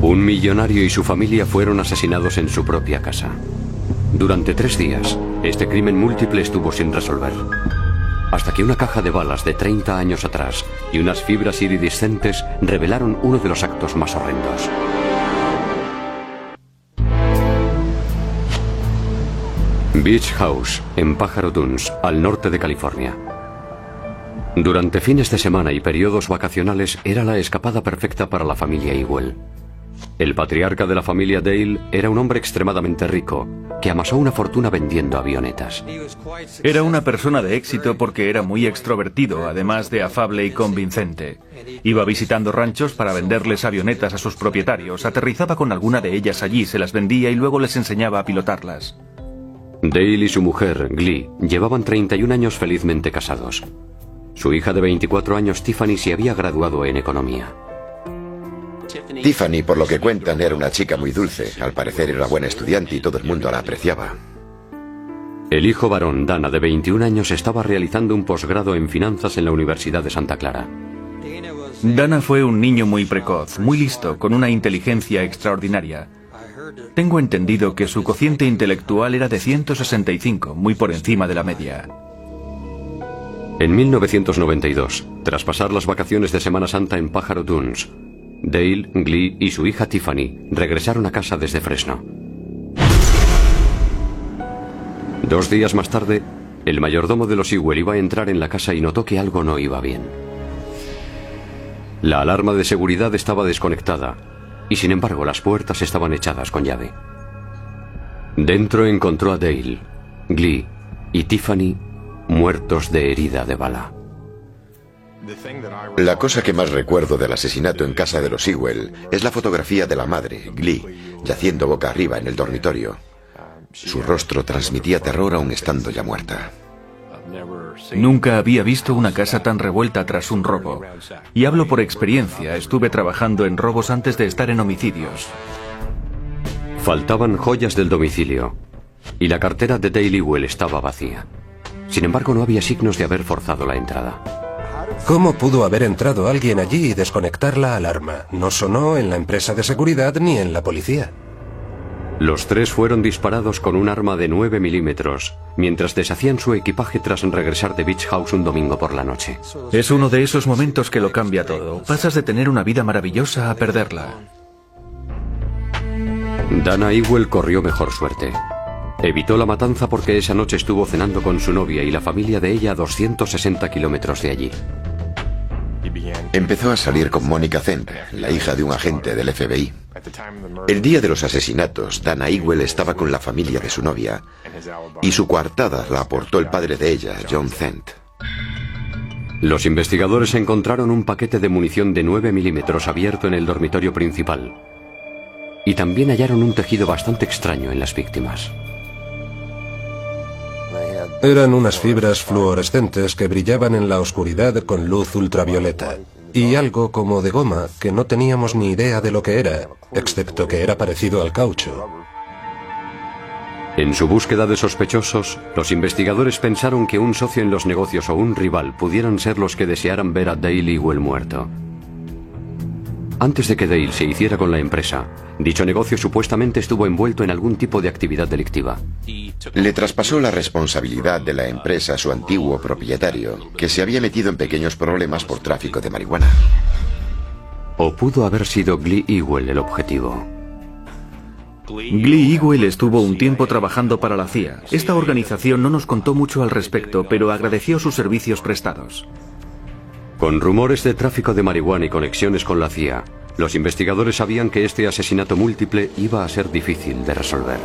Un millonario y su familia fueron asesinados en su propia casa. Durante 3 días, este crimen múltiple estuvo sin resolver. Hasta que una caja de balas de 30 años atrás y unas fibras iridiscentes revelaron uno de los actos más horrendos. Beach House, en Pájaro Dunes, al norte de California. Durante fines de semana y periodos vacacionales era la escapada perfecta para la familia Ewell. El patriarca de la familia Dale era un hombre extremadamente rico, que amasó una fortuna vendiendo avionetas. Era una persona de éxito porque era muy extrovertido, además de afable y convincente. Iba visitando ranchos para venderles avionetas a sus propietarios, aterrizaba con alguna de ellas allí, se las vendía y luego les enseñaba a pilotarlas. Dale y su mujer, Glee, llevaban 31 años felizmente casados. Su hija de 24 años, Tiffany, se había graduado en economía. Tiffany, por lo que cuentan, era una chica muy dulce. Al parecer era buena estudiante y todo el mundo la apreciaba. El hijo varón, Dana, de 21 años, estaba realizando un posgrado en finanzas en la Universidad de Santa Clara. Dana fue un niño muy precoz, muy listo, con una inteligencia extraordinaria. Tengo entendido que su cociente intelectual era de 165, muy por encima de la media. En 1992, tras pasar las vacaciones de Semana Santa en Pájaro Dunes, Dale, Glee y su hija Tiffany regresaron a casa desde Fresno. 2 días más tarde, el mayordomo de los Ewell iba a entrar en la casa y notó que algo no iba bien. La alarma de seguridad estaba desconectada y, sin embargo, las puertas estaban echadas con llave. Dentro encontró a Dale, Glee y Tiffany muertos de herida de bala. La cosa que más recuerdo del asesinato en casa de los Ewell es la fotografía de la madre, Glee, yaciendo boca arriba en el dormitorio. Su rostro transmitía terror aun estando ya muerta. Nunca había visto una casa tan revuelta tras un robo. Y hablo por experiencia, estuve trabajando en robos antes de estar en homicidios. Faltaban joyas del domicilio y la cartera de Dale Ewell estaba vacía. Sin embargo, no había signos de haber forzado la entrada. ¿Cómo pudo haber entrado alguien allí y desconectar la alarma? No sonó en la empresa de seguridad ni en la policía. Los 3 fueron disparados con un arma de 9 milímetros mientras deshacían su equipaje tras regresar de Beach House un domingo por la noche. Es uno de esos momentos que lo cambia todo. Pasas de tener una vida maravillosa a perderla. Dana Ewell corrió mejor suerte. Evitó la matanza porque esa noche estuvo cenando con su novia y la familia de ella a 260 kilómetros de allí. Empezó a salir con Monica Zent, la hija de un agente del FBI. El día de los asesinatos, Dana Ewell estaba con la familia de su novia y su coartada la aportó el padre de ella, John Zent. Los investigadores encontraron un paquete de munición de 9 milímetros abierto en el dormitorio principal y también hallaron un tejido bastante extraño en las víctimas. Eran unas fibras fluorescentes que brillaban en la oscuridad con luz ultravioleta. Y algo como de goma que no teníamos ni idea de lo que era, excepto que era parecido al caucho. En su búsqueda de sospechosos, los investigadores pensaron que un socio en los negocios o un rival pudieran ser los que desearan ver a Dale Ewell muerto. Antes de que Dale se hiciera con la empresa, dicho negocio supuestamente estuvo envuelto en algún tipo de actividad delictiva. Le traspasó la responsabilidad de la empresa a su antiguo propietario, que se había metido en pequeños problemas por tráfico de marihuana. ¿O pudo haber sido Glee Ewell el objetivo? Glee Ewell estuvo un tiempo trabajando para la CIA. Esta organización no nos contó mucho al respecto, pero agradeció sus servicios prestados. Con rumores de tráfico de marihuana y conexiones con la CIA, los investigadores sabían que este asesinato múltiple iba a ser difícil de resolver.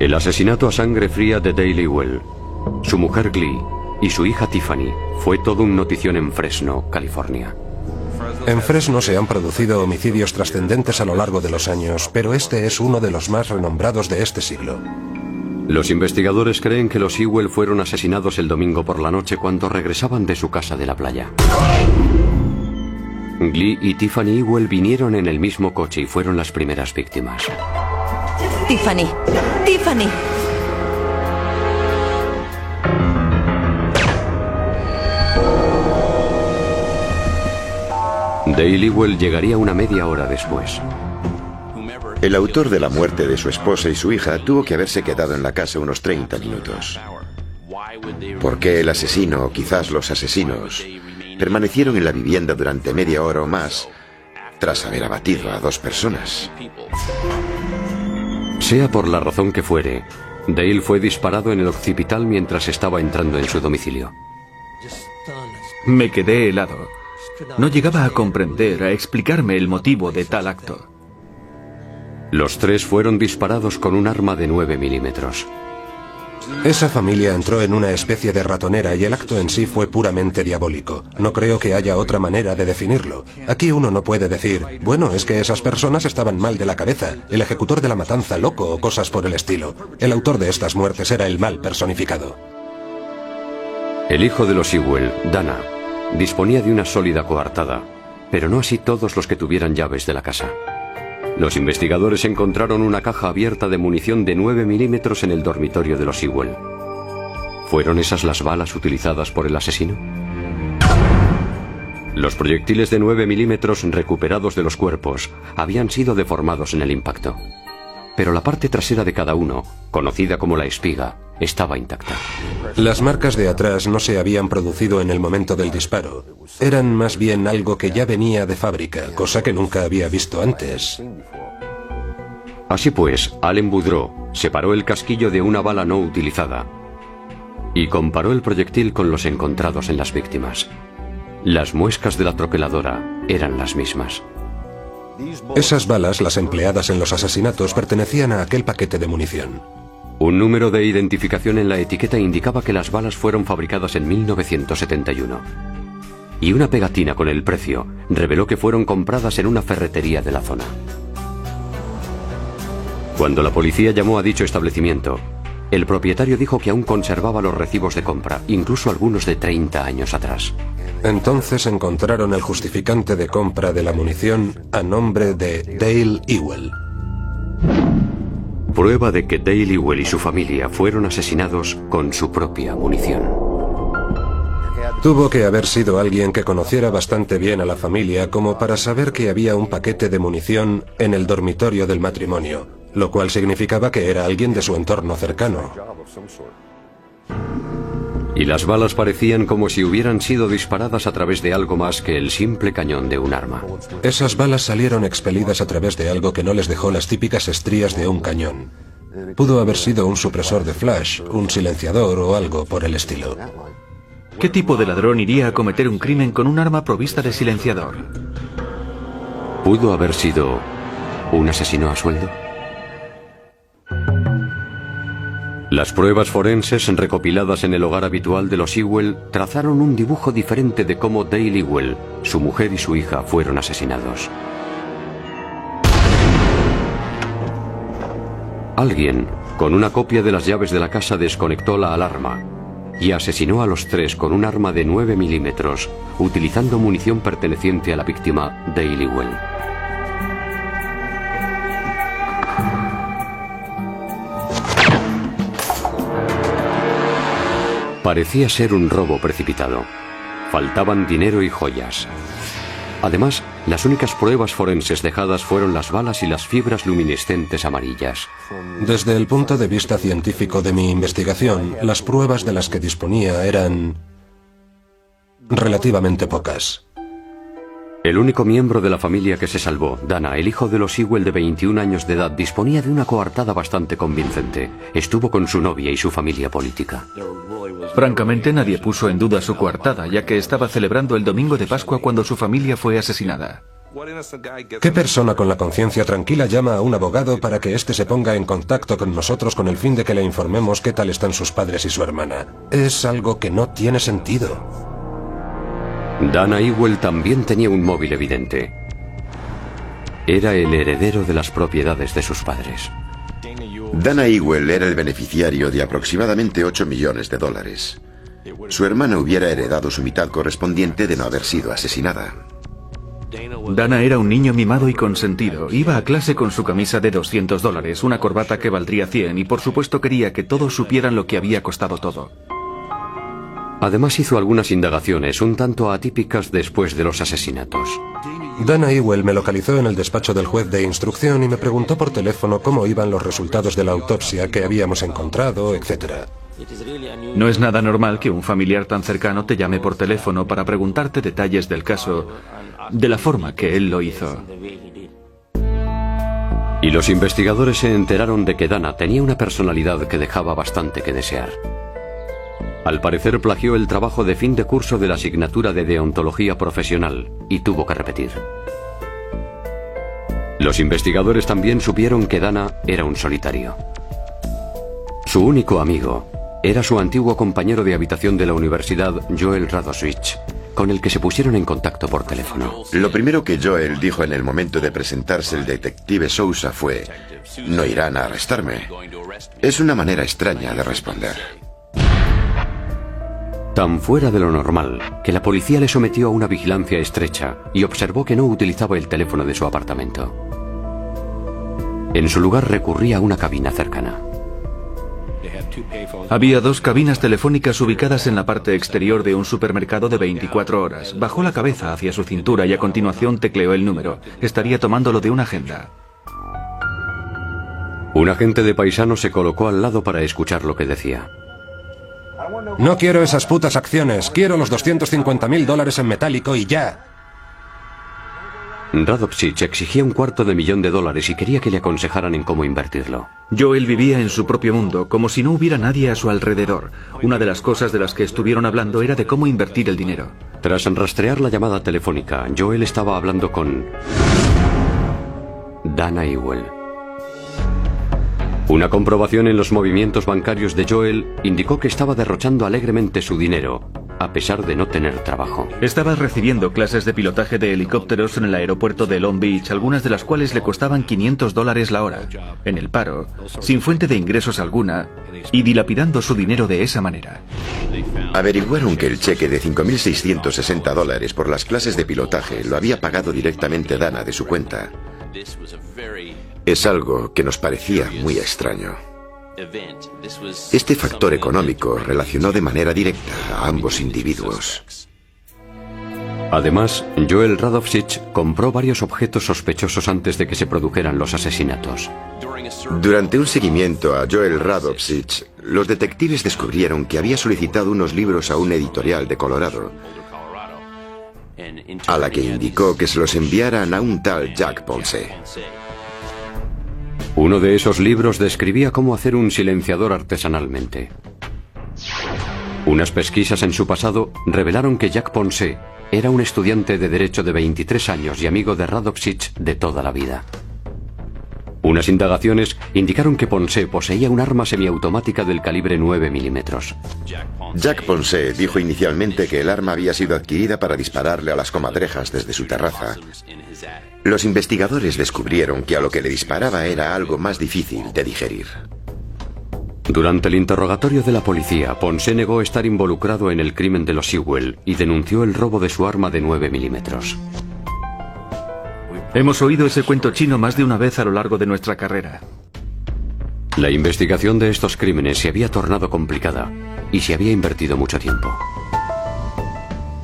El asesinato a sangre fría de Dale Ewell, su mujer Glee y su hija Tiffany fue todo un notición en Fresno, California. En Fresno se han producido homicidios trascendentes a lo largo de los años, pero este es uno de los más renombrados de este siglo. Los investigadores creen que los Ewell fueron asesinados el domingo por la noche cuando regresaban de su casa de la playa. Glee y Tiffany Ewell vinieron en el mismo coche y fueron las primeras víctimas. Tiffany. Tiffany. Dale Ewell llegaría una media hora después. El autor de la muerte de su esposa y su hija tuvo que haberse quedado en la casa unos 30 minutos. ¿Por qué el asesino, o quizás los asesinos, permanecieron en la vivienda durante media hora o más tras haber abatido a 2 personas? Sea por la razón que fuere, Dale fue disparado en el occipital mientras estaba entrando en su domicilio. Me quedé helado. No llegaba a comprender, a explicarme el motivo de tal acto. Los 3 fueron disparados con un arma de 9 milímetros. Esa familia entró en una especie de ratonera y el acto en sí fue puramente diabólico. No creo que haya otra manera de definirlo. Aquí uno no puede decir, bueno, es que esas personas estaban mal de la cabeza, el ejecutor de la matanza loco o cosas por el estilo. El autor de estas muertes era el mal personificado. El hijo de los Ewell, Dana, disponía de una sólida coartada, pero no así todos los que tuvieran llaves de la casa. Los investigadores encontraron una caja abierta de munición de 9 milímetros en el dormitorio de los Ewell. ¿Fueron esas las balas utilizadas por el asesino? Los proyectiles de 9 milímetros recuperados de los cuerpos habían sido deformados en el impacto, pero la parte trasera de cada uno, conocida como la espiga, estaba intacta. Las marcas de atrás no se habían producido en el momento del disparo. Eran más bien algo que ya venía de fábrica, cosa que nunca había visto antes. Así pues, Allen Boudreau separó el casquillo de una bala no utilizada y comparó el proyectil con los encontrados en las víctimas. Las muescas de la troqueladora eran las mismas. Esas balas, las empleadas en los asesinatos, pertenecían a aquel paquete de munición. Un número de identificación en la etiqueta indicaba que las balas fueron fabricadas en 1971. Y una pegatina con el precio reveló que fueron compradas en una ferretería de la zona. Cuando la policía llamó a dicho establecimiento, el propietario dijo que aún conservaba los recibos de compra, incluso algunos de 30 años atrás. Entonces encontraron el justificante de compra de la munición a nombre de Dale Ewell. Prueba de que Dale Ewell y su familia fueron asesinados con su propia munición. Tuvo que haber sido alguien que conociera bastante bien a la familia como para saber que había un paquete de munición en el dormitorio del matrimonio, lo cual significaba que era alguien de su entorno cercano. Y las balas parecían como si hubieran sido disparadas a través de algo más que el simple cañón de un arma. Esas balas salieron expelidas a través de algo que no les dejó las típicas estrías de un cañón. Pudo haber sido un supresor de flash, un silenciador o algo por el estilo. ¿Qué tipo de ladrón iría a cometer un crimen con un arma provista de silenciador? ¿Pudo haber sido un asesino a sueldo? Las pruebas forenses recopiladas en el hogar habitual de los Ewell trazaron un dibujo diferente de cómo Dale Ewell, su mujer y su hija fueron asesinados. Alguien, con una copia de las llaves de la casa, desconectó la alarma y asesinó a los 3 con un arma de 9 milímetros, utilizando munición perteneciente a la víctima, Dale Ewell. Parecía ser un robo precipitado. Faltaban dinero y joyas. Además, las únicas pruebas forenses dejadas fueron las balas y las fibras luminescentes amarillas. Desde el punto de vista científico de mi investigación, las pruebas de las que disponía eran relativamente pocas. El único miembro de la familia que se salvó, Dana, el hijo de los Ewell de 21 años de edad, disponía de una coartada bastante convincente. Estuvo con su novia y su familia política. Francamente, nadie puso en duda su coartada, ya que estaba celebrando el domingo de Pascua cuando su familia fue asesinada. ¿Qué persona con la conciencia tranquila llama a un abogado para que éste se ponga en contacto con nosotros con el fin de que le informemos qué tal están sus padres y su hermana? Es algo que no tiene sentido. Dana Ewell también tenía un móvil evidente. Era el heredero de las propiedades de sus padres. Dana Ewell era el beneficiario de aproximadamente $8 millones. Su hermana hubiera heredado su mitad correspondiente de no haber sido asesinada. Dana era un niño mimado y consentido. Iba a clase con su camisa de $200, una corbata que valdría 100 y por supuesto quería que todos supieran lo que había costado todo. Además hizo algunas indagaciones un tanto atípicas después de los asesinatos. Dana Ewell me localizó en el despacho del juez de instrucción y me preguntó por teléfono cómo iban los resultados de la autopsia que habíamos encontrado, etc. No es nada normal que un familiar tan cercano te llame por teléfono para preguntarte detalles del caso de la forma que él lo hizo. Y los investigadores se enteraron de que Dana tenía una personalidad que dejaba bastante que desear. Al parecer plagió el trabajo de fin de curso de la asignatura de deontología profesional y tuvo que repetir. Los investigadores también supieron que Dana era un solitario. Su único amigo era su antiguo compañero de habitación de la universidad, Joel Radovich, con el que se pusieron en contacto por teléfono. Lo primero que Joel dijo en el momento de presentarse el detective Sousa fue: «No irán a arrestarme». Es una manera extraña de responder. Tan fuera de lo normal que la policía le sometió a una vigilancia estrecha y observó que no utilizaba el teléfono de su apartamento. En su lugar recurría a una cabina cercana. Había 2 cabinas telefónicas ubicadas en la parte exterior de un supermercado de 24 horas. Bajó la cabeza hacia su cintura y a continuación tecleó el número. Estaría tomándolo de una agenda. Un agente de paisano se colocó al lado para escuchar lo que decía. No quiero esas putas acciones, quiero los $250.000 en metálico y ya. Radovich exigía $250.000 y quería que le aconsejaran en cómo invertirlo. Joel vivía en su propio mundo, como si no hubiera nadie a su alrededor. Una de las cosas de las que estuvieron hablando era de cómo invertir el dinero. Tras rastrear la llamada telefónica, Joel estaba hablando con Dana Ewell. Una comprobación en los movimientos bancarios de Joel indicó que estaba derrochando alegremente su dinero, a pesar de no tener trabajo. Estaba recibiendo clases de pilotaje de helicópteros en el aeropuerto de Long Beach, algunas de las cuales le costaban $500 la hora, en el paro, sin fuente de ingresos alguna, y dilapidando su dinero de esa manera. Averiguaron que el cheque de $5.660 por las clases de pilotaje lo había pagado directamente Dana de su cuenta. Es algo que nos parecía muy extraño. Este factor económico relacionó de manera directa a ambos individuos. Además, Joel Radovich compró varios objetos sospechosos antes de que se produjeran los asesinatos. Durante un seguimiento a Joel Radovich, los detectives descubrieron que había solicitado unos libros a un editorial de Colorado, a la que indicó que se los enviaran a un tal Jack Ponce. Uno de esos libros describía cómo hacer un silenciador artesanalmente. Unas pesquisas en su pasado revelaron que Jack Ponce era un estudiante de Derecho de 23 años y amigo de Radovich de toda la vida. Unas indagaciones indicaron que Ponce poseía un arma semiautomática del calibre 9 milímetros. Jack Ponce dijo inicialmente que el arma había sido adquirida para dispararle a las comadrejas desde su terraza. Los investigadores descubrieron que a lo que le disparaba era algo más difícil de digerir. Durante el interrogatorio de la policía, Ponce negó estar involucrado en el crimen de los Ewell y denunció el robo de su arma de 9 milímetros. Hemos oído ese cuento chino más de una vez a lo largo de nuestra carrera. La investigación de estos crímenes se había tornado complicada y se había invertido mucho tiempo.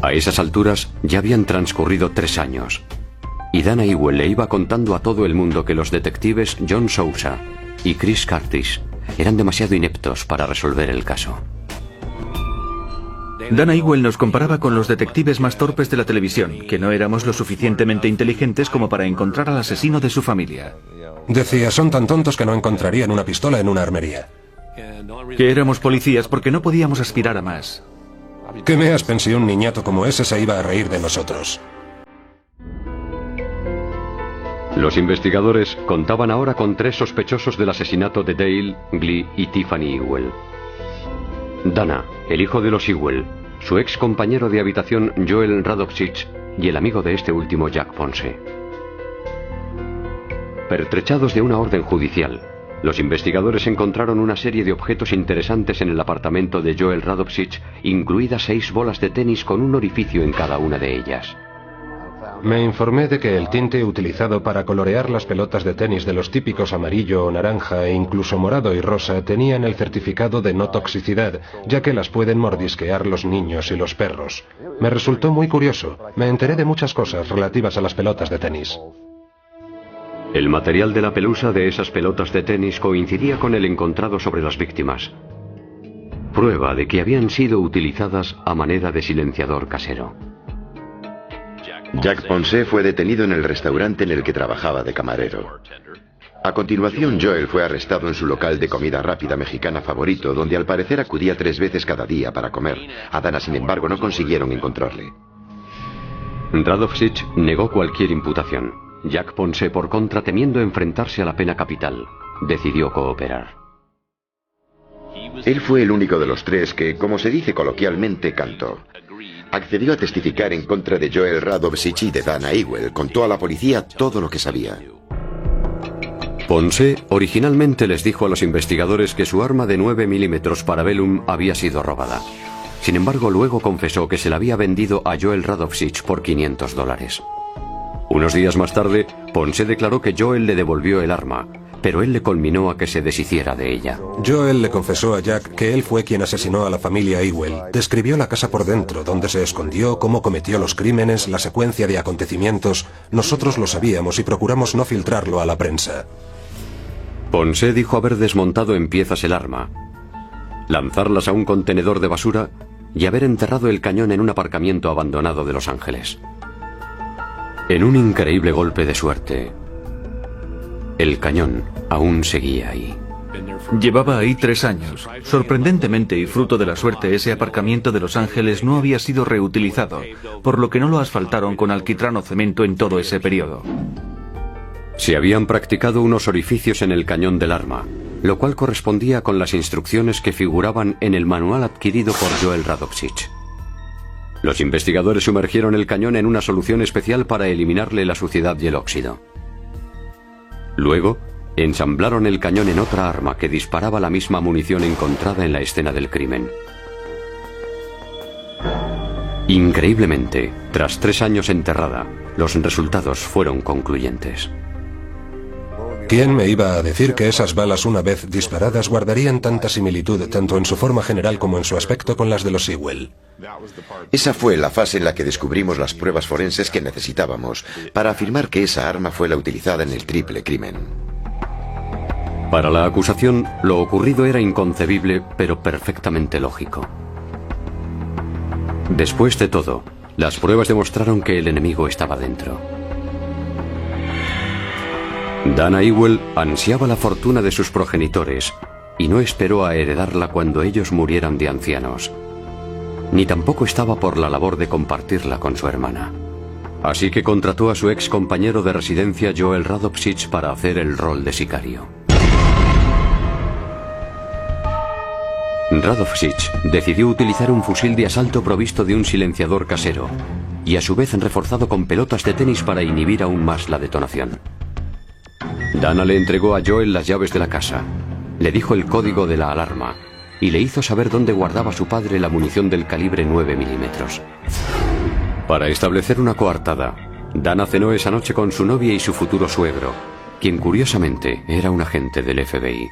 A esas alturas ya habían transcurrido 3 años. Y Dana Ewell le iba contando a todo el mundo que los detectives John Sousa y Chris Curtis eran demasiado ineptos para resolver el caso. Dana Ewell nos comparaba con los detectives más torpes de la televisión, que no éramos lo suficientemente inteligentes como para encontrar al asesino de su familia. Decía, son tan tontos que no encontrarían una pistola en una armería. Que éramos policías porque no podíamos aspirar a más. ¿Qué me has pensado un niñato como ese se iba a reír de nosotros? Los investigadores contaban ahora con 3 sospechosos del asesinato de Dale, Glee y Tiffany Ewell. Dana, el hijo de los Ewell, su ex compañero de habitación Joel Radovich y el amigo de este último Jack Ponce. Pertrechados de una orden judicial, los investigadores encontraron una serie de objetos interesantes en el apartamento de Joel Radovich, incluidas 6 bolas de tenis con un orificio en cada una de ellas. Me informé de que el tinte utilizado para colorear las pelotas de tenis de los típicos amarillo o naranja e incluso morado y rosa tenían el certificado de no toxicidad, ya que las pueden mordisquear los niños y los perros. Me resultó muy curioso. Me enteré de muchas cosas relativas a las pelotas de tenis. El material de la pelusa de esas pelotas de tenis coincidía con el encontrado sobre las víctimas. Prueba de que habían sido utilizadas a manera de silenciador casero. Jack Ponce fue detenido en el restaurante en el que trabajaba de camarero. A continuación, Joel fue arrestado en su local de comida rápida mexicana favorito, donde al parecer acudía 3 veces cada día para comer. A Dana, sin embargo, no consiguieron encontrarle. Radovsic negó cualquier imputación. Jack Ponce, por contra, temiendo enfrentarse a la pena capital, decidió cooperar. Él fue el único de los 3 que, como se dice coloquialmente, cantó. Accedió a testificar en contra de Joel Radovsic y de Dana Ewell. Contó a la policía todo lo que sabía. Ponce originalmente les dijo a los investigadores que su arma de 9 milímetros Parabellum había sido robada. Sin embargo, luego confesó que se la había vendido a Joel Radovsic por $500. Unos días más tarde, Ponce declaró que Joel le devolvió el arma, pero él le conminó a que se deshiciera de ella. Joel le confesó a Jack que él fue quien asesinó a la familia Ewell. Describió la casa por dentro, dónde se escondió, cómo cometió los crímenes, la secuencia de acontecimientos. Nosotros lo sabíamos y procuramos no filtrarlo a la prensa. Ponce dijo haber desmontado en piezas el arma, lanzarlas a un contenedor de basura y haber enterrado el cañón en un aparcamiento abandonado de Los Ángeles. En un increíble golpe de suerte, el cañón aún seguía ahí. Llevaba ahí 3 años. Sorprendentemente y fruto de la suerte, ese aparcamiento de Los Ángeles no había sido reutilizado, por lo que no lo asfaltaron con alquitrán o cemento en todo ese periodo. Se habían practicado unos orificios en el cañón del arma, lo cual correspondía con las instrucciones que figuraban en el manual adquirido por Joel Radovsic. Los investigadores sumergieron el cañón en una solución especial para eliminarle la suciedad y el óxido. Luego, ensamblaron el cañón en otra arma que disparaba la misma munición encontrada en la escena del crimen. Increíblemente, tras 3 años enterrada, los resultados fueron concluyentes. ¿Quién me iba a decir que esas balas, una vez disparadas, guardarían tanta similitud tanto en su forma general como en su aspecto con las de los Ewell? Esa fue la fase en la que descubrimos las pruebas forenses que necesitábamos para afirmar que esa arma fue la utilizada en el triple crimen. Para la acusación, lo ocurrido era inconcebible, pero perfectamente lógico. Después de todo, las pruebas demostraron que el enemigo estaba dentro. Dana Ewell ansiaba la fortuna de sus progenitores y no esperó a heredarla cuando ellos murieran de ancianos. Ni tampoco estaba por la labor de compartirla con su hermana. Así que contrató a su ex compañero de residencia Joel Radovsic para hacer el rol de sicario. Radovsic decidió utilizar un fusil de asalto provisto de un silenciador casero y a su vez reforzado con pelotas de tenis para inhibir aún más la detonación. Dana le entregó a Joel las llaves de la casa, le dijo el código de la alarma y le hizo saber dónde guardaba su padre la munición del calibre 9 milímetros. Para establecer una coartada, Dana cenó esa noche con su novia y su futuro suegro, quien curiosamente era un agente del FBI.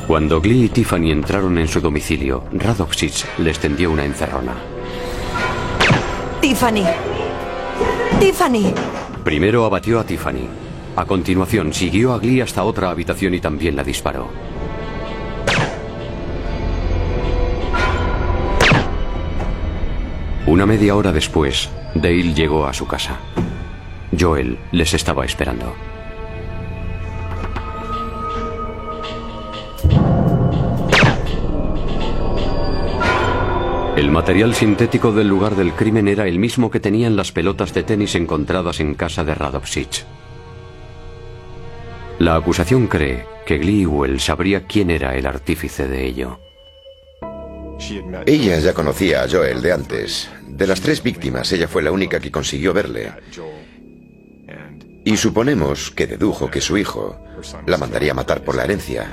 Cuando Glee y Tiffany entraron en su domicilio, Radovsic les tendió una encerrona. ¡Tiffany! ¡Tiffany! Primero abatió a Tiffany. A continuación, siguió a Glee hasta otra habitación y también la disparó. Una media hora después, Dale llegó a su casa. Joel les estaba esperando. El material sintético del lugar del crimen era el mismo que tenían las pelotas de tenis encontradas en casa de Radovsic. La acusación cree que Glee Ewell sabría quién era el artífice de ello. Ella ya conocía a Joel de antes. De las 3 víctimas, ella fue la única que consiguió verle. Y suponemos que dedujo que su hijo la mandaría matar por la herencia.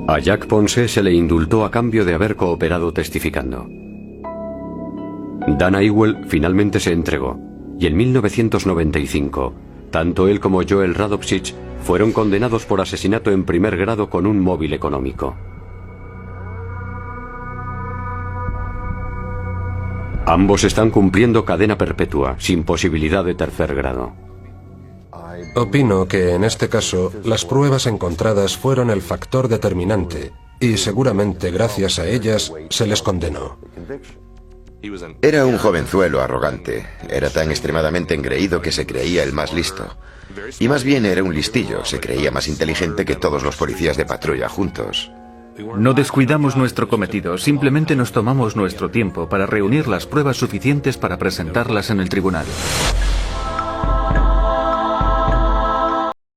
A Jack Ponce se le indultó a cambio de haber cooperado testificando. Dana Ewell finalmente se entregó, y en 1995, tanto él como Joel Radovsich fueron condenados por asesinato en primer grado con un móvil económico. Ambos están cumpliendo cadena perpetua, sin posibilidad de tercer grado. Opino que en este caso las pruebas encontradas fueron el factor determinante y seguramente gracias a ellas se les condenó. Era un jovenzuelo arrogante. Era tan extremadamente engreído que se creía el más listo. Y más bien era un listillo. Se creía más inteligente que todos los policías de patrulla juntos. No descuidamos nuestro cometido, simplemente nos tomamos nuestro tiempo para reunir las pruebas suficientes para presentarlas en el tribunal.